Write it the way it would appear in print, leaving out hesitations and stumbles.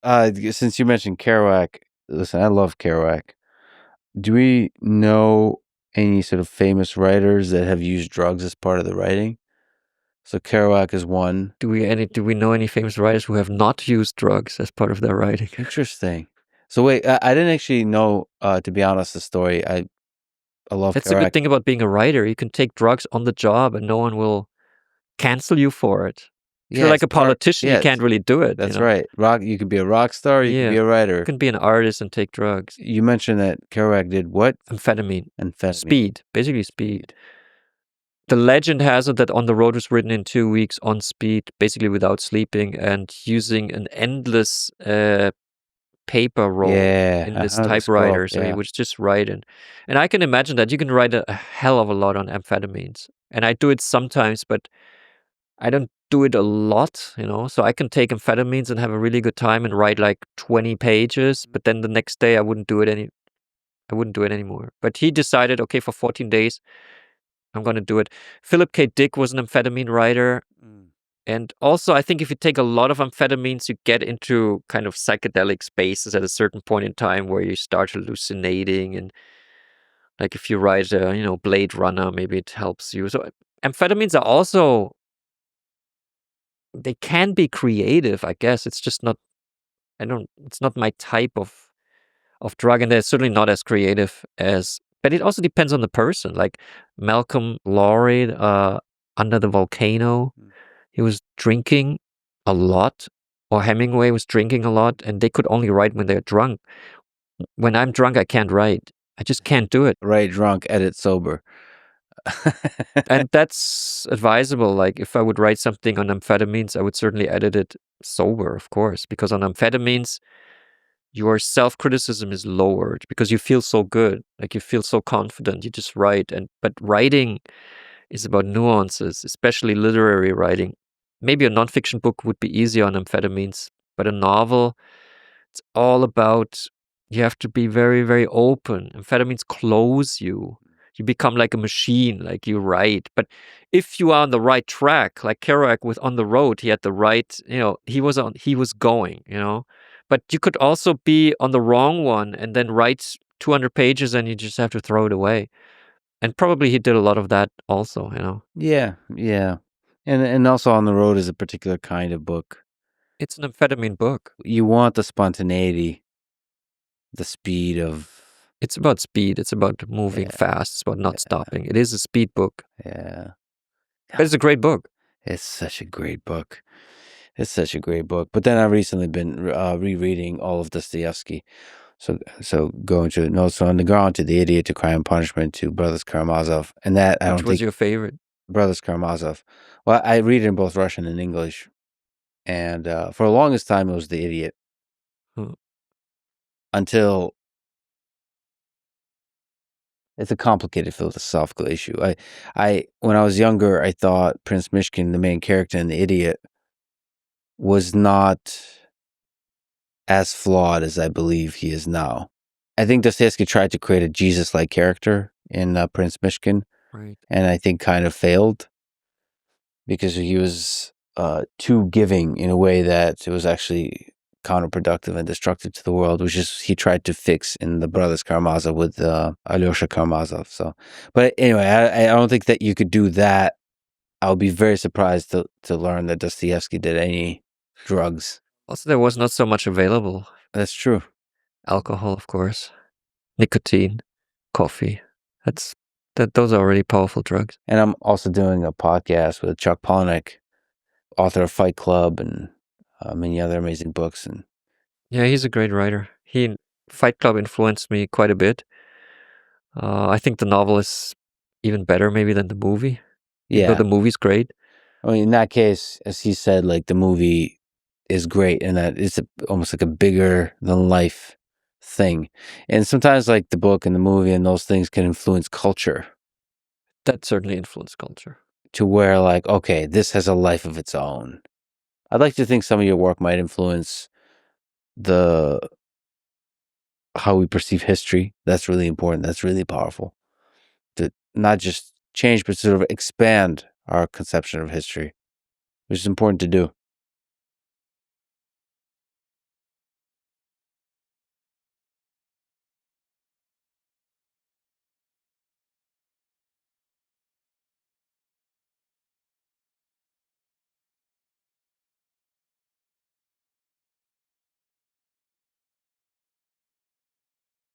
Since you mentioned Kerouac, listen, I love Kerouac. Do we know any sort of famous writers that have used drugs as part of the writing? So Kerouac is one. Do we know any famous writers who have not used drugs as part of their writing? Interesting. So wait, I didn't actually know, to be honest, the story. I love That's the good Kerouac. thing about being a writer. You can take drugs on the job and no one will cancel you for it. If you're like it's a politician, you can't really do it. That's right. You could be a rock star, you could be a You writer. can be an artist and take drugs. You mentioned that Kerouac did what? Amphetamine. Amphetamine. Speed. Basically speed. The legend has it that On the Road was written in 2 weeks on speed, basically without sleeping and using an endless paper roll in this typewriter. So he would just write it. And I can imagine that you can write a hell of a lot on amphetamines. And I do it sometimes, but I don't do it a lot, so I can take amphetamines and have a really good time and write like 20 pages, but then the next day I wouldn't do it anymore. But he decided, okay, for 14 days, I'm going to do it. Philip K. Dick was an amphetamine writer. And also, I think if you take a lot of amphetamines, you get into kind of psychedelic spaces at a certain point in time where you start hallucinating. And like if you write, Blade Runner, maybe it helps you. So amphetamines are also, they can be creative, I guess. It's just not, it's not my type of drug. And they're certainly not as creative as, but it also depends on the person. Like Malcolm Lowry, Under the Volcano, he was drinking a lot, or Hemingway was drinking a lot, and they could only write when they're drunk. When I'm drunk, I can't write. I just can't do it. Write drunk, edit sober. And that's advisable. Like if I would write something on amphetamines, I would certainly edit it sober, of course, because on amphetamines, your self-criticism is lowered because you feel so good. Like you feel so confident. You just write. But writing is about nuances, especially literary writing. Maybe a nonfiction book would be easier on amphetamines, but a novel, it's all about, you have to be very, very open. Amphetamines close you. You become like a machine, like you write. But if you are on the right track, like Kerouac with On the Road, he had the right, he was going, But you could also be on the wrong one and then write 200 pages and you just have to throw it away. And probably he did a lot of that also, Yeah. And also On the Road is a particular kind of book. It's an amphetamine book. You want the spontaneity, the speed of... It's about speed. It's about moving fast. It's about not stopping. It is a speed book. Yeah. But it's a great book. It's such a great book. But then I've recently been rereading all of Dostoevsky. So going to Notes on the Ground, to The Idiot, to Crime and Punishment, to Brothers Karamazov. And that, Which was your favorite? Brothers Karamazov. Well, I read it in both Russian and English. And for the longest time, it was The Idiot. Until... It's a complicated philosophical issue. When I was younger, I thought Prince Mishkin, the main character in The Idiot, was not as flawed as I believe he is now. I think Dostoevsky tried to create a Jesus-like character in Prince Mishkin, right? And I think kind of failed because he was too giving in a way that it was actually counterproductive and destructive to the world, which is he tried to fix in the Brothers Karamazov with Alyosha Karamazov. So, but anyway, I don't think that you could do that. I would be very surprised to learn that Dostoevsky did any drugs. Also, there was not so much available. That's true. Alcohol, of course, nicotine, coffee. Those are really powerful drugs. And I'm also doing a podcast with Chuck Palahniuk, author of Fight Club and many other amazing books. And yeah, he's a great writer. Fight Club influenced me quite a bit. I think the novel is even better maybe than the movie. Yeah. Though the movie's great. I mean, in that case, as he said, like the movie is great and that it's almost like a bigger than life thing. And sometimes like the book and the movie and those things can influence culture. That certainly influenced culture. To where like, okay, this has a life of its own. I'd like to think some of your work might influence how we perceive history. That's really important. That's really powerful. To not just change, but sort of expand our conception of history, which is important to do.